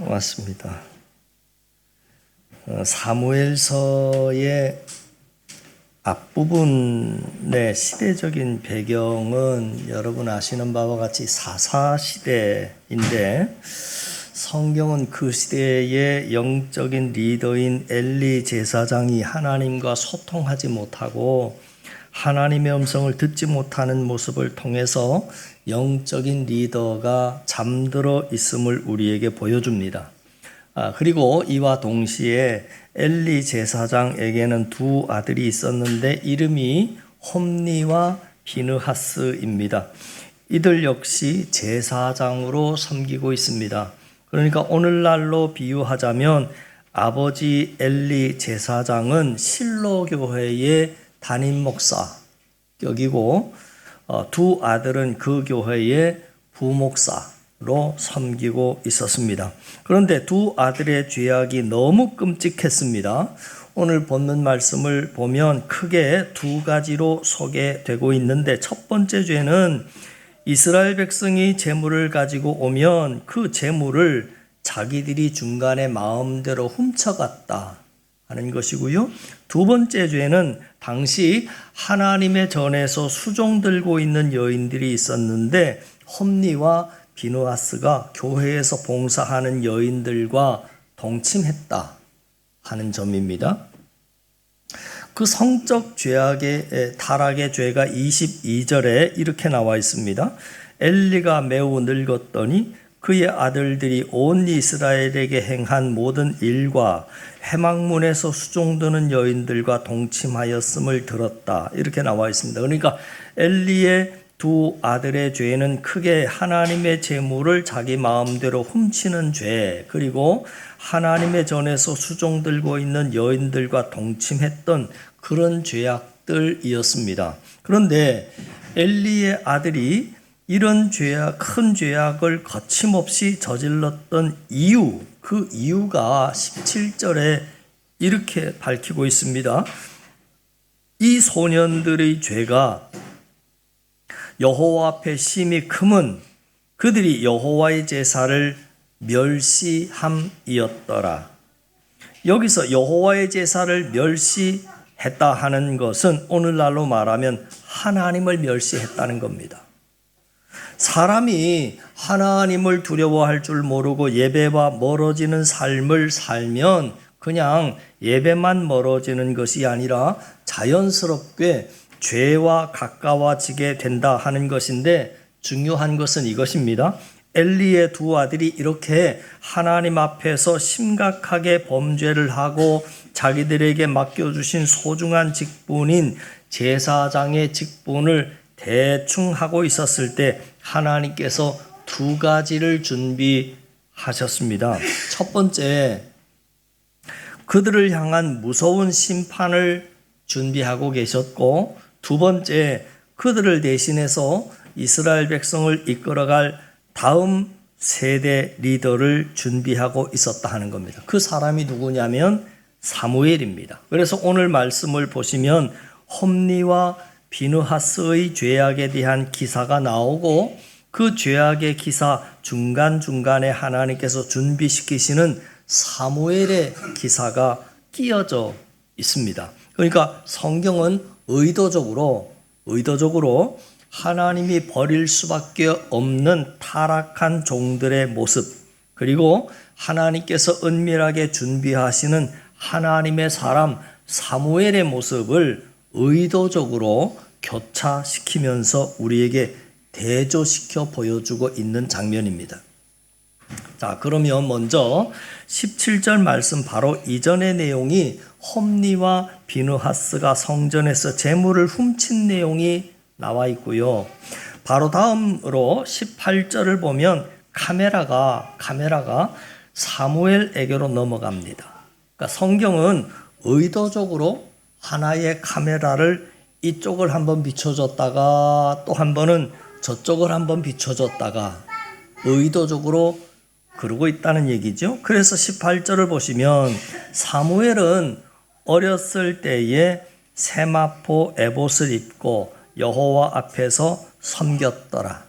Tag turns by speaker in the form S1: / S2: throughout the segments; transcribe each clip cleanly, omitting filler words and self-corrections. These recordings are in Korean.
S1: 왔습니다. 사무엘서의 앞부분의 시대적인 배경은 여러분 아시는 바와 같이 사사시대인데, 성경은 그 시대의 영적인 리더인 엘리 제사장이 하나님과 소통하지 못하고 하나님의 음성을 듣지 못하는 모습을 통해서 영적인 리더가 잠들어 있음을 우리에게 보여줍니다. 그리고 이와 동시에 엘리 제사장에게는 두 아들이 있었는데 이름이 홈니와 비느하스입니다. 이들 역시 제사장으로 섬기고 있습니다. 그러니까 오늘날로 비유하자면 아버지 엘리 제사장은 실로 교회의 담임 목사격이고 두 아들은 그 교회의 부목사로 섬기고 있었습니다. 그런데 두 아들의 죄악이 너무 끔찍했습니다. 오늘 본문 말씀을 보면 크게 두 가지로 소개되고 있는데, 첫 번째 죄는 이스라엘 백성이 재물을 가지고 오면 그 재물을 자기들이 중간에 마음대로 훔쳐갔다 하는 것이고요. 두 번째 죄는 당시 하나님의 전에서 수종 들고 있는 여인들이 있었는데 홈니와 비느하스가 교회에서 봉사하는 여인들과 동침했다 하는 점입니다. 그 성적 죄악의 타락의 죄가 22절에 이렇게 나와 있습니다. 엘리가 매우 늙었더니 그의 아들들이 온 이스라엘에게 행한 모든 일과 회막문에서 수종드는 여인들과 동침하였음을 들었다, 이렇게 나와 있습니다. 그러니까 엘리의 두 아들의 죄는 크게 하나님의 재물을 자기 마음대로 훔치는 죄, 그리고 하나님의 전에서 수종 들고 있는 여인들과 동침했던 그런 죄악들이었습니다. 그런데 엘리의 아들이 이런 죄악, 큰 죄악을 거침없이 저질렀던 이유, 그 이유가 17절에 이렇게 밝히고 있습니다. 이 소년들의 죄가 여호와 앞에 심히 크면 그들이 여호와의 제사를 멸시함이었더라. 여기서 여호와의 제사를 멸시했다 하는 것은 오늘날로 말하면 하나님을 멸시했다는 겁니다. 사람이 하나님을 두려워할 줄 모르고 예배와 멀어지는 삶을 살면 그냥 예배만 멀어지는 것이 아니라 자연스럽게 죄와 가까워지게 된다 하는 것인데, 중요한 것은 이것입니다. 엘리의 두 아들이 이렇게 하나님 앞에서 심각하게 범죄를 하고 자기들에게 맡겨주신 소중한 직분인 제사장의 직분을 대충 하고 있었을 때 하나님께서 두 가지를 준비하셨습니다. 첫 번째, 그들을 향한 무서운 심판을 준비하고 계셨고, 두 번째, 그들을 대신해서 이스라엘 백성을 이끌어갈 다음 세대 리더를 준비하고 있었다 하는 겁니다. 그 사람이 누구냐면 사무엘입니다. 그래서 오늘 말씀을 보시면 홈니와 비느하스의 죄악에 대한 기사가 나오고, 그 죄악의 기사 중간중간에 하나님께서 준비시키시는 사무엘의 기사가 끼어져 있습니다. 그러니까 성경은 의도적으로 하나님이 버릴 수밖에 없는 타락한 종들의 모습, 그리고 하나님께서 은밀하게 준비하시는 하나님의 사람 사무엘의 모습을 의도적으로 교차시키면서 우리에게 대조시켜 보여주고 있는 장면입니다. 자, 그러면 먼저 17절 말씀 바로 이전의 내용이 홈니와 비느하스가 성전에서 재물을 훔친 내용이 나와 있고요. 바로 다음으로 18절을 보면 카메라가 사무엘에게로 넘어갑니다. 그러니까 성경은 의도적으로 하나의 카메라를 이쪽을 한번 비춰줬다가 또 한 번은 저쪽을 한번 비춰줬다가 의도적으로 그러고 있다는 얘기죠. 그래서 18절을 보시면 사무엘은 어렸을 때에 세마포 에봇을 입고 여호와 앞에서 섬겼더라.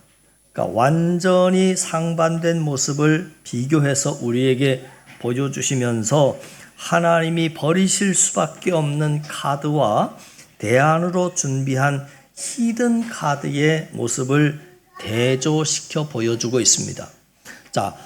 S1: 그러니까 완전히 상반된 모습을 비교해서 우리에게 보여주시면서 하나님이 버리실 수밖에 없는 카드와 대안으로 준비한 히든 카드의 모습을 대조시켜 보여주고 있습니다. 자,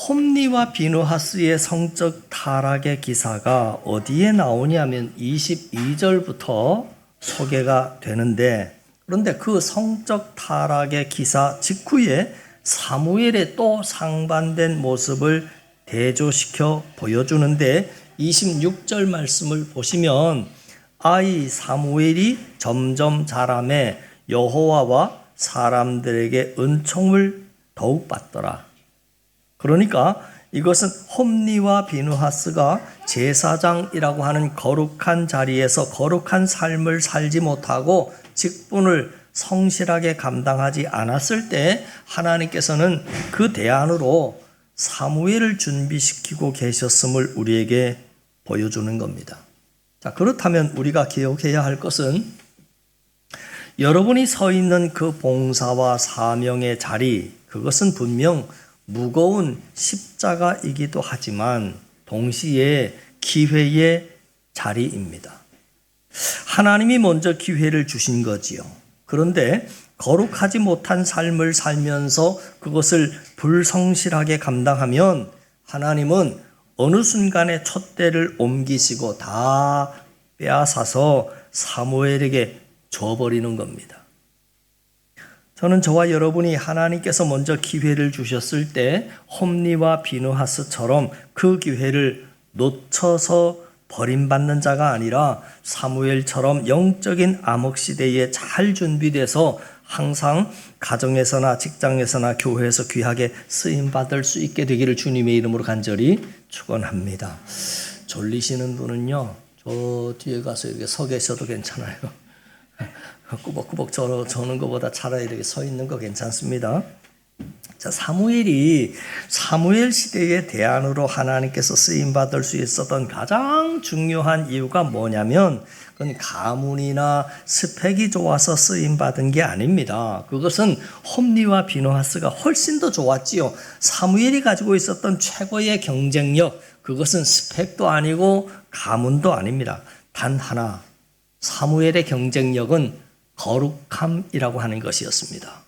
S1: 홈리와 비누하스의 성적 타락의 기사가 어디에 나오냐면 22절부터 소개가 되는데, 그런데 그 성적 타락의 기사 직후에 사무엘의 또 상반된 모습을 대조시켜 보여주는데, 26절 말씀을 보시면 아이 사무엘이 점점 자라매 여호와와 사람들에게 은총을 더욱 받더라. 그러니까 이것은 홈리와 비누하스가 제사장이라고 하는 거룩한 자리에서 거룩한 삶을 살지 못하고 직분을 성실하게 감당하지 않았을 때 하나님께서는 그 대안으로 사무엘을 준비시키고 계셨음을 우리에게 보여주는 겁니다. 자, 그렇다면 우리가 기억해야 할 것은 여러분이 서 있는 그 봉사와 사명의 자리, 그것은 분명 무거운 십자가이기도 하지만 동시에 기회의 자리입니다. 하나님이 먼저 기회를 주신 거지요. 그런데 거룩하지 못한 삶을 살면서 그것을 불성실하게 감당하면 하나님은 어느 순간에 촛대를 옮기시고 다 빼앗아서 사무엘에게 줘버리는 겁니다. 저는 저와 여러분이 하나님께서 먼저 기회를 주셨을 때 홈리와 비누하스처럼 그 기회를 놓쳐서 버림받는 자가 아니라 사무엘처럼 영적인 암흑시대에 잘 준비돼서 항상 가정에서나 직장에서나 교회에서 귀하게 쓰임받을 수 있게 되기를 주님의 이름으로 간절히 축원합니다. 졸리시는 분은요, 저 뒤에 가서 이렇게 서 계셔도 괜찮아요. 꾸벅꾸벅 저는 것보다 차라리 이렇게 서 있는 거 괜찮습니다. 자, 사무엘이 사무엘 시대의 대안으로 하나님께서 쓰임받을 수 있었던 가장 중요한 이유가 뭐냐면 그건 가문이나 스펙이 좋아서 쓰임받은 게 아닙니다. 그것은 홈리와 비누하스가 훨씬 더 좋았지요. 사무엘이 가지고 있었던 최고의 경쟁력, 그것은 스펙도 아니고 가문도 아닙니다. 단 하나, 사무엘의 경쟁력은 거룩함이라고 하는 것이었습니다.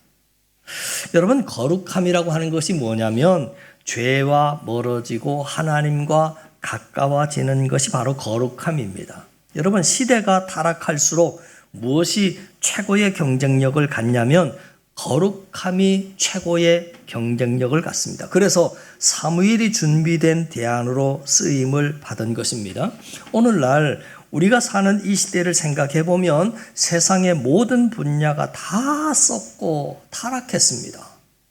S1: 여러분, 거룩함이라고 하는 것이 뭐냐면 죄와 멀어지고 하나님과 가까워지는 것이 바로 거룩함입니다. 여러분, 시대가 타락할수록 무엇이 최고의 경쟁력을 갖냐면 거룩함이 최고의 경쟁력을 갖습니다. 그래서 사무엘이 준비된 대안으로 쓰임을 받은 것입니다. 오늘날 우리가 사는 이 시대를 생각해 보면 세상의 모든 분야가 다 썩고 타락했습니다.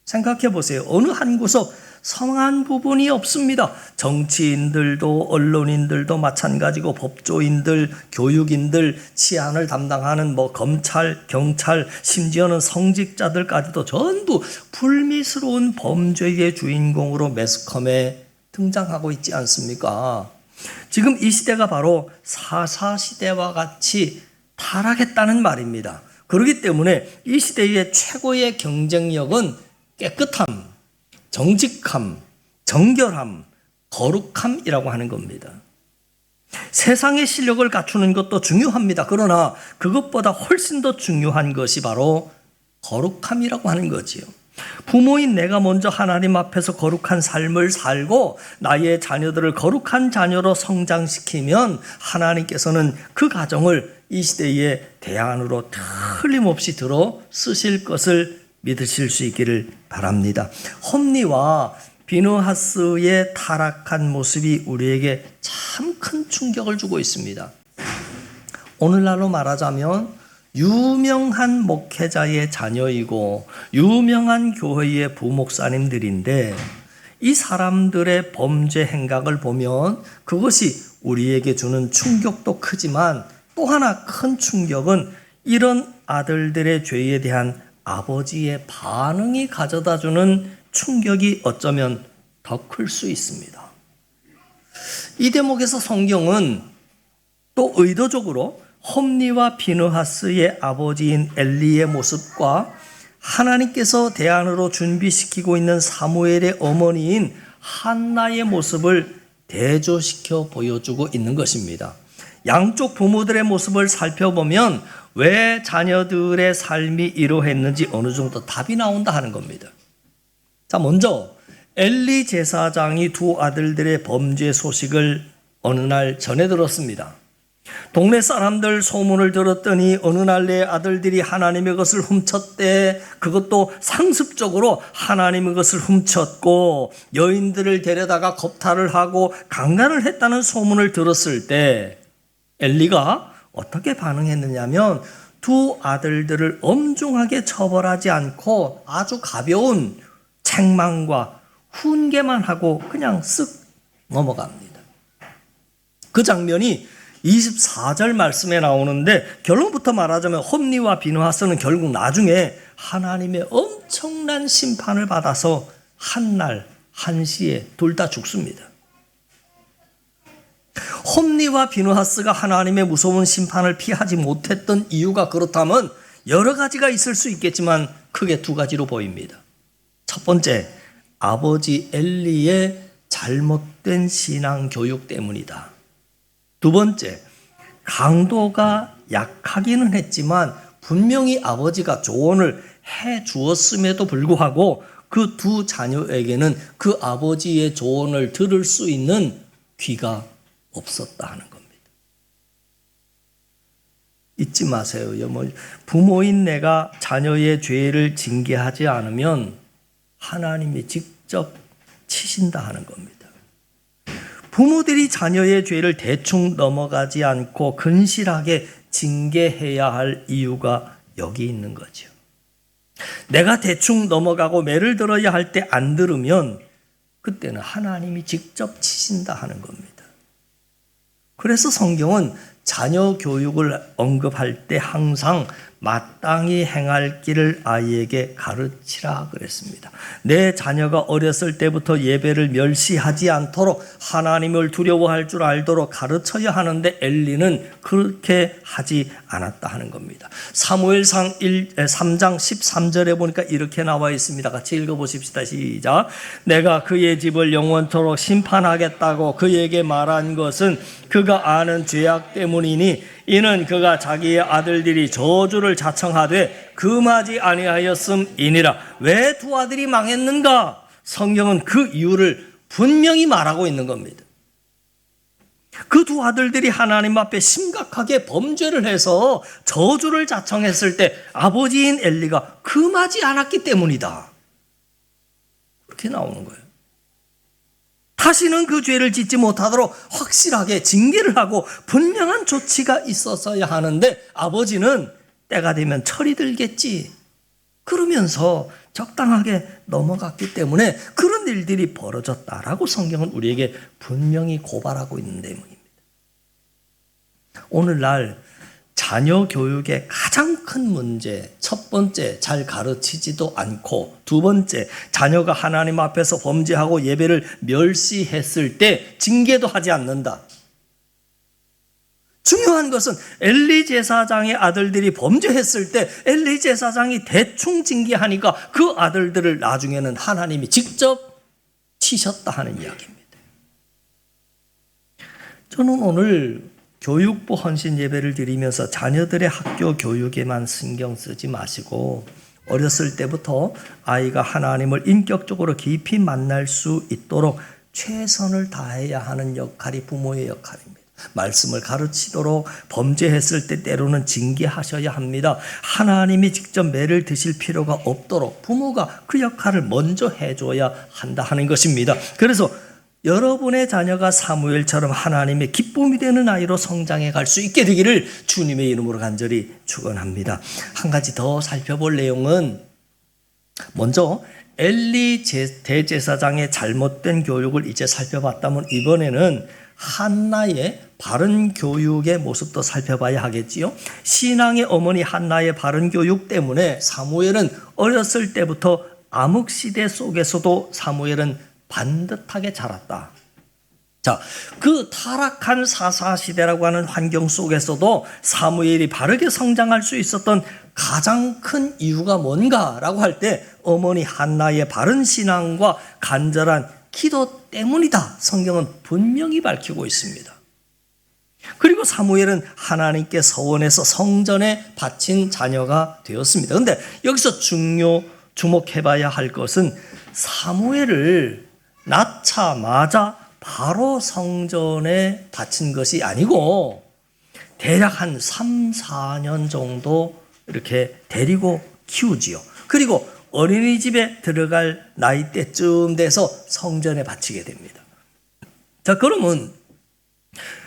S1: 생각해 보세요. 어느 한 구석 성한 부분이 없습니다. 정치인들도 언론인들도 마찬가지고 법조인들, 교육인들, 치안을 담당하는 검찰, 경찰, 심지어는 성직자들까지도 전부 불미스러운 범죄의 주인공으로 매스컴에 등장하고 있지 않습니까? 지금 이 시대가 바로 사사시대와 같이 타락했다는 말입니다. 그렇기 때문에 이 시대의 최고의 경쟁력은 깨끗함, 정직함, 정결함, 거룩함이라고 하는 겁니다. 세상의 실력을 갖추는 것도 중요합니다. 그러나 그것보다 훨씬 더 중요한 것이 바로 거룩함이라고 하는 거지요. 부모인 내가 먼저 하나님 앞에서 거룩한 삶을 살고 나의 자녀들을 거룩한 자녀로 성장시키면 하나님께서는 그 가정을 이 시대의 대안으로 틀림없이 들어 쓰실 것을 믿으실 수 있기를 바랍니다. 홈리와 비누하스의 타락한 모습이 우리에게 참 큰 충격을 주고 있습니다. 오늘날로 말하자면 유명한 목회자의 자녀이고 유명한 교회의 부목사님들인데 이 사람들의 범죄 행각을 보면 그것이 우리에게 주는 충격도 크지만 또 하나 큰 충격은 이런 아들들의 죄에 대한 아버지의 반응이 가져다주는 충격이 어쩌면 더 클 수 있습니다. 이 대목에서 성경은 또 의도적으로 홈리와 비누하스의 아버지인 엘리의 모습과 하나님께서 대안으로 준비시키고 있는 사무엘의 어머니인 한나의 모습을 대조시켜 보여주고 있는 것입니다. 양쪽 부모들의 모습을 살펴보면 왜 자녀들의 삶이 이러했는지 어느 정도 답이 나온다 하는 겁니다. 자, 먼저 엘리 제사장이 두 아들들의 범죄 소식을 어느 날 전해 들었습니다. 동네 사람들 소문을 들었더니 어느 날 내 아들들이 하나님의 것을 훔쳤대. 그것도 상습적으로 하나님의 것을 훔쳤고 여인들을 데려다가 겁탈을 하고 강간을 했다는 소문을 들었을 때 엘리가 어떻게 반응했느냐면 두 아들들을 엄중하게 처벌하지 않고 아주 가벼운 책망과 훈계만 하고 그냥 쓱 넘어갑니다. 그 장면이 24절 말씀에 나오는데 결론부터 말하자면 홈니와 비느하스는 결국 나중에 하나님의 엄청난 심판을 받아서 한날 한시에 둘 다 죽습니다. 홈니와 비느하스가 하나님의 무서운 심판을 피하지 못했던 이유가 그렇다면 여러 가지가 있을 수 있겠지만 크게 두 가지로 보입니다. 첫 번째, 아버지 엘리의 잘못된 신앙 교육 때문이다. 두 번째, 강도가 약하기는 했지만 분명히 아버지가 조언을 해 주었음에도 불구하고 그 두 자녀에게는 그 아버지의 조언을 들을 수 있는 귀가 없었다 하는 겁니다. 잊지 마세요. 부모인 내가 자녀의 죄를 징계하지 않으면 하나님이 직접 치신다 하는 겁니다. 부모들이 자녀의 죄를 대충 넘어가지 않고 근실하게 징계해야 할 이유가 여기 있는 거죠. 내가 대충 넘어가고 매를 들어야 할 때 안 들으면 그때는 하나님이 직접 치신다 하는 겁니다. 그래서 성경은 자녀 교육을 언급할 때 항상 마땅히 행할 길을 아이에게 가르치라 그랬습니다. 내 자녀가 어렸을 때부터 예배를 멸시하지 않도록 하나님을 두려워할 줄 알도록 가르쳐야 하는데 엘리는 그렇게 하지 않았다 하는 겁니다. 사무엘상 3장 13절에 보니까 이렇게 나와 있습니다. 같이 읽어보십시다. 시작. 내가 그의 집을 영원토록 심판하겠다고 그에게 말한 것은 그가 아는 죄악 때문이니 이는 그가 자기의 아들들이 저주를 자청하되 금하지 아니하였음이니라. 왜 두 아들이 망했는가? 성경은 그 이유를 분명히 말하고 있는 겁니다. 그 두 아들들이 하나님 앞에 심각하게 범죄를 해서 저주를 자청했을 때 아버지인 엘리가 금하지 않았기 때문이다. 그렇게 나오는 거예요. 다시는 그 죄를 짓지 못하도록 확실하게 징계를 하고 분명한 조치가 있었어야 하는데 아버지는 때가 되면 철이 들겠지 그러면서 적당하게 넘어갔기 때문에 그런 일들이 벌어졌다라고 성경은 우리에게 분명히 고발하고 있는 내용입니다. 오늘날 자녀 교육의 가장 큰 문제, 첫 번째, 잘 가르치지도 않고, 두 번째, 자녀가 하나님 앞에서 범죄하고 예배를 멸시했을 때 징계도 하지 않는다. 중요한 것은 엘리 제사장의 아들들이 범죄했을 때 엘리 제사장이 대충 징계하니까 그 아들들을 나중에는 하나님이 직접 치셨다 하는 이야기입니다. 저는 오늘 교육부 헌신 예배를 드리면서 자녀들의 학교 교육에만 신경 쓰지 마시고 어렸을 때부터 아이가 하나님을 인격적으로 깊이 만날 수 있도록 최선을 다해야 하는 역할이 부모의 역할입니다. 말씀을 가르치도록 범죄했을 때 때로는 징계하셔야 합니다. 하나님이 직접 매를 드실 필요가 없도록 부모가 그 역할을 먼저 해줘야 한다 하는 것입니다. 그래서 여러분의 자녀가 사무엘처럼 하나님의 기쁨이 되는 아이로 성장해 갈 수 있게 되기를 주님의 이름으로 간절히 축원합니다. 한 가지 더 살펴볼 내용은 먼저 엘리 대제사장의 잘못된 교육을 이제 살펴봤다면 이번에는 한나의 바른 교육의 모습도 살펴봐야 하겠지요. 신앙의 어머니 한나의 바른 교육 때문에 사무엘은 어렸을 때부터 암흑시대 속에서도 사무엘은 반듯하게 자랐다. 자, 그 타락한 사사시대라고 하는 환경 속에서도 사무엘이 바르게 성장할 수 있었던 가장 큰 이유가 뭔가라고 할 때 어머니 한나의 바른 신앙과 간절한 기도 때문이다. 성경은 분명히 밝히고 있습니다. 그리고 사무엘은 하나님께 서원해서 성전에 바친 자녀가 되었습니다. 그런데 여기서 주목해봐야 할 것은 사무엘을 낳자마자 바로 성전에 바친 것이 아니고 대략 한 3, 4년 정도 이렇게 데리고 키우지요. 그리고 어린이집에 들어갈 나이 때쯤 돼서 성전에 바치게 됩니다. 자, 그러면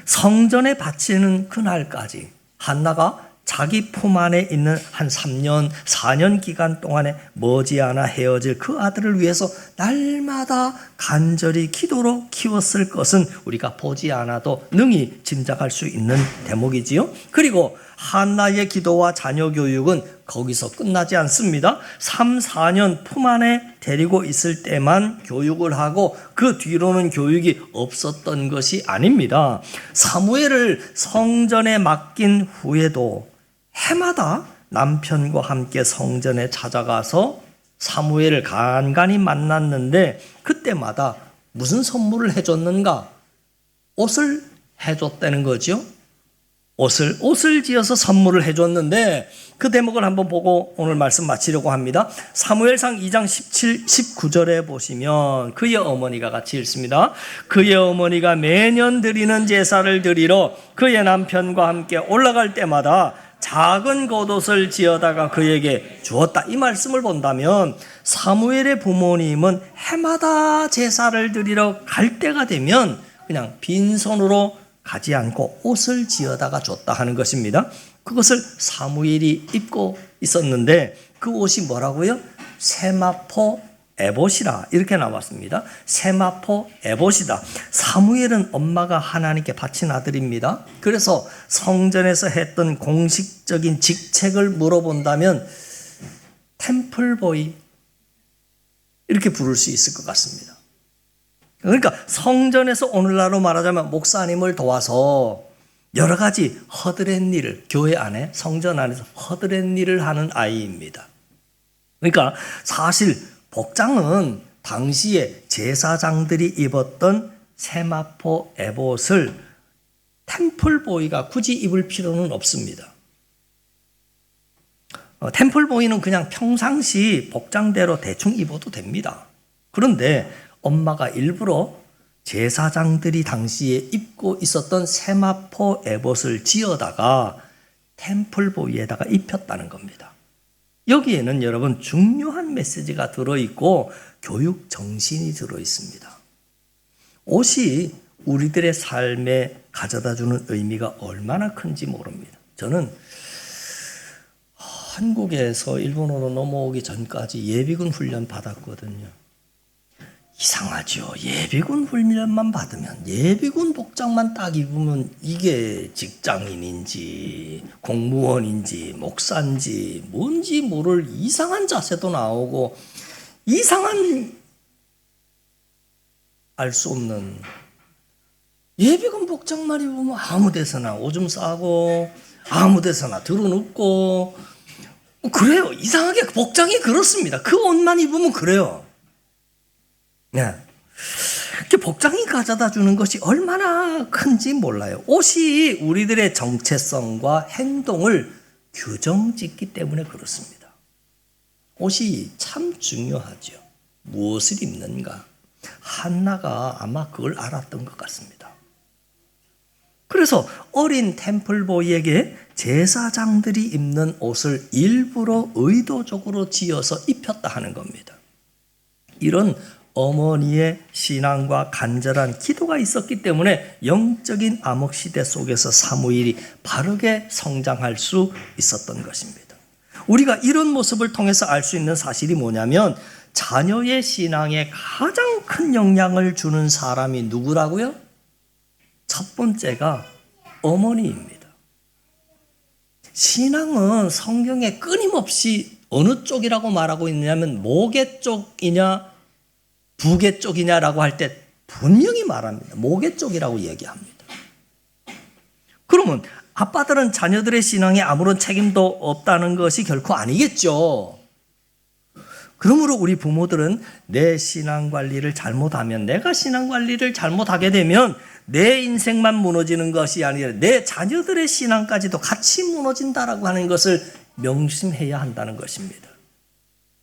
S1: 성전에 바치는 그날까지 한나가 자기 품 안에 있는 한 3년, 4년 기간 동안에 머지않아 헤어질 그 아들을 위해서 날마다 간절히 기도로 키웠을 것은 우리가 보지 않아도 능히 짐작할 수 있는 대목이지요. 그리고 한나의 기도와 자녀 교육은 거기서 끝나지 않습니다. 3, 4년 품 안에 데리고 있을 때만 교육을 하고 그 뒤로는 교육이 없었던 것이 아닙니다. 사무엘을 성전에 맡긴 후에도 해마다 남편과 함께 성전에 찾아가서 사무엘을 간간히 만났는데 그때마다 무슨 선물을 해줬는가? 옷을 해줬다는 거죠. 옷을 지어서 선물을 해줬는데 그 대목을 한번 보고 오늘 말씀 마치려고 합니다. 사무엘상 2장 17, 19절에 보시면 그의 어머니가 같이 읽습니다. 그의 어머니가 매년 드리는 제사를 드리러 그의 남편과 함께 올라갈 때마다 작은 겉옷을 지어다가 그에게 주었다. 이 말씀을 본다면 사무엘의 부모님은 해마다 제사를 드리러 갈 때가 되면 그냥 빈손으로 가지 않고 옷을 지어다가 줬다 하는 것입니다. 그것을 사무엘이 입고 있었는데 그 옷이 뭐라고요? 세마포 에봇이라 이렇게 나왔습니다. 세마포 에봇이다. 사무엘은 엄마가 하나님께 바친 아들입니다. 그래서 성전에서 했던 공식적인 직책을 물어본다면 템플보이 이렇게 부를 수 있을 것 같습니다. 그러니까 성전에서 오늘날로 말하자면 목사님을 도와서 여러 가지 허드렛 일을 교회 안에 성전 안에서 허드렛 일을 하는 아이입니다. 그러니까 사실 복장은 당시에 제사장들이 입었던 세마포 에봇을 템플보이가 굳이 입을 필요는 없습니다. 템플보이는 그냥 평상시 복장대로 대충 입어도 됩니다. 그런데 엄마가 일부러 제사장들이 당시에 입고 있었던 세마포 에봇을 지어다가 템플보이에다가 입혔다는 겁니다. 여기에는 여러분 중요한 메시지가 들어있고 교육 정신이 들어있습니다. 옷이 우리들의 삶에 가져다주는 의미가 얼마나 큰지 모릅니다. 저는 한국에서 일본으로 넘어오기 전까지 예비군 훈련 받았거든요. 이상하죠. 예비군 훈련만 받으면 예비군 복장만 딱 입으면 이게 직장인인지 공무원인지 목사인지 뭔지 모를 이상한 자세도 나오고 이상한 알 수 없는 예비군 복장만 입으면 아무 데서나 오줌 싸고 아무 데서나 드러눕고 그래요. 이상하게 복장이 그렇습니다. 그 옷만 입으면 그래요. 네. 이렇게 복장이 가져다 주는 것이 얼마나 큰지 몰라요. 옷이 우리들의 정체성과 행동을 규정짓기 때문에 그렇습니다. 옷이 참 중요하죠. 무엇을 입는가? 한나가 아마 그걸 알았던 것 같습니다. 그래서 어린 템플보이에게 제사장들이 입는 옷을 일부러 의도적으로 지어서 입혔다 하는 겁니다. 이런 어머니의 신앙과 간절한 기도가 있었기 때문에 영적인 암흑시대 속에서 사무엘이 바르게 성장할 수 있었던 것입니다. 우리가 이런 모습을 통해서 알 수 있는 사실이 뭐냐면 자녀의 신앙에 가장 큰 영향을 주는 사람이 누구라고요? 첫 번째가 어머니입니다. 신앙은 성경에 끊임없이 어느 쪽이라고 말하고 있느냐면 모계 쪽이냐 부계 쪽이냐라고 할 때 분명히 말합니다. 모계 쪽이라고 얘기합니다. 그러면 아빠들은 자녀들의 신앙에 아무런 책임도 없다는 것이 결코 아니겠죠. 그러므로 우리 부모들은 내 신앙 관리를 잘못하면, 내가 신앙 관리를 잘못하게 되면 내 인생만 무너지는 것이 아니라 내 자녀들의 신앙까지도 같이 무너진다라고 하는 것을 명심해야 한다는 것입니다.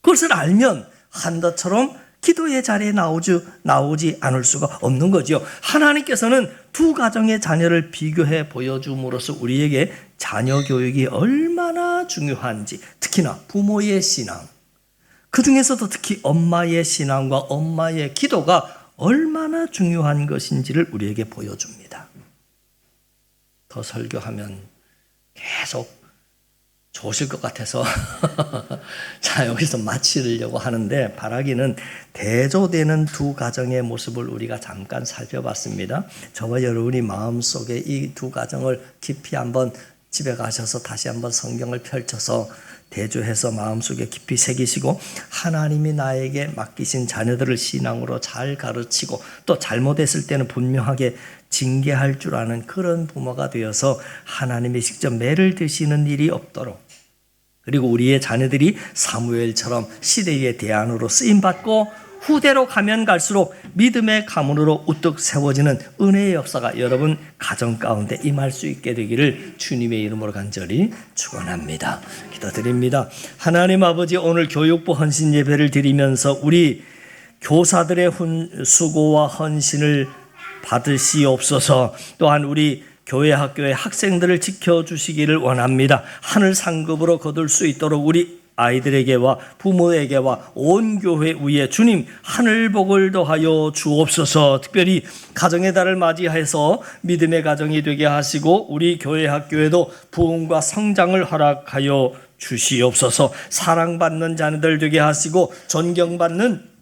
S1: 그것을 알면 한더처럼 기도의 자리에 나오지 않을 수가 없는 거죠. 하나님께서는 두 가정의 자녀를 비교해 보여줌으로써 우리에게 자녀 교육이 얼마나 중요한지, 특히나 부모의 신앙, 그 중에서도 특히 엄마의 신앙과 엄마의 기도가 얼마나 중요한 것인지를 우리에게 보여줍니다. 더 설교하면 계속 좋으실 것 같아서 자, 여기서 마치려고 하는데, 바라기는 대조되는 두 가정의 모습을 우리가 잠깐 살펴봤습니다. 저와 여러분이 마음속에 이 두 가정을 깊이 한번 집에 가셔서 다시 한번 성경을 펼쳐서 대조해서 마음속에 깊이 새기시고, 하나님이 나에게 맡기신 자녀들을 신앙으로 잘 가르치고 또 잘못했을 때는 분명하게 징계할 줄 아는 그런 부모가 되어서 하나님이 직접 매를 드시는 일이 없도록, 그리고 우리의 자녀들이 사무엘처럼 시대의 대안으로 쓰임받고 후대로 가면 갈수록 믿음의 가문으로 우뚝 세워지는 은혜의 역사가 여러분 가정 가운데 임할 수 있게 되기를 주님의 이름으로 간절히 축원합니다. 기도드립니다. 하나님 아버지, 오늘 교육부 헌신 예배를 드리면서 우리 교사들의 수고와 헌신을 받으시옵소서. 또한 우리 교회 학교의 학생들을 지켜주시기를 원합니다. 하늘 상급으로 거둘 수 있도록 우리 아이들에게와 부모에게와 온 교회 위에 주님 하늘복을 더하여 주옵소서. 특별히 가정의 달을 맞이해서 믿음의 가정이 되게 하시고 우리 교회 학교에도 부흥과 성장을 허락하여 주시옵소서. 사랑받는 자녀들 되게 하시고 존경받는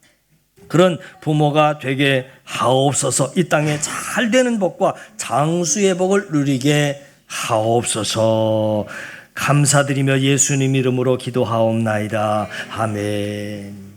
S1: 그런 부모가 되게 하옵소서. 이 땅에 잘 되는 복과 장수의 복을 누리게 하옵소서. 감사드리며 예수님 이름으로 기도하옵나이다. 아멘.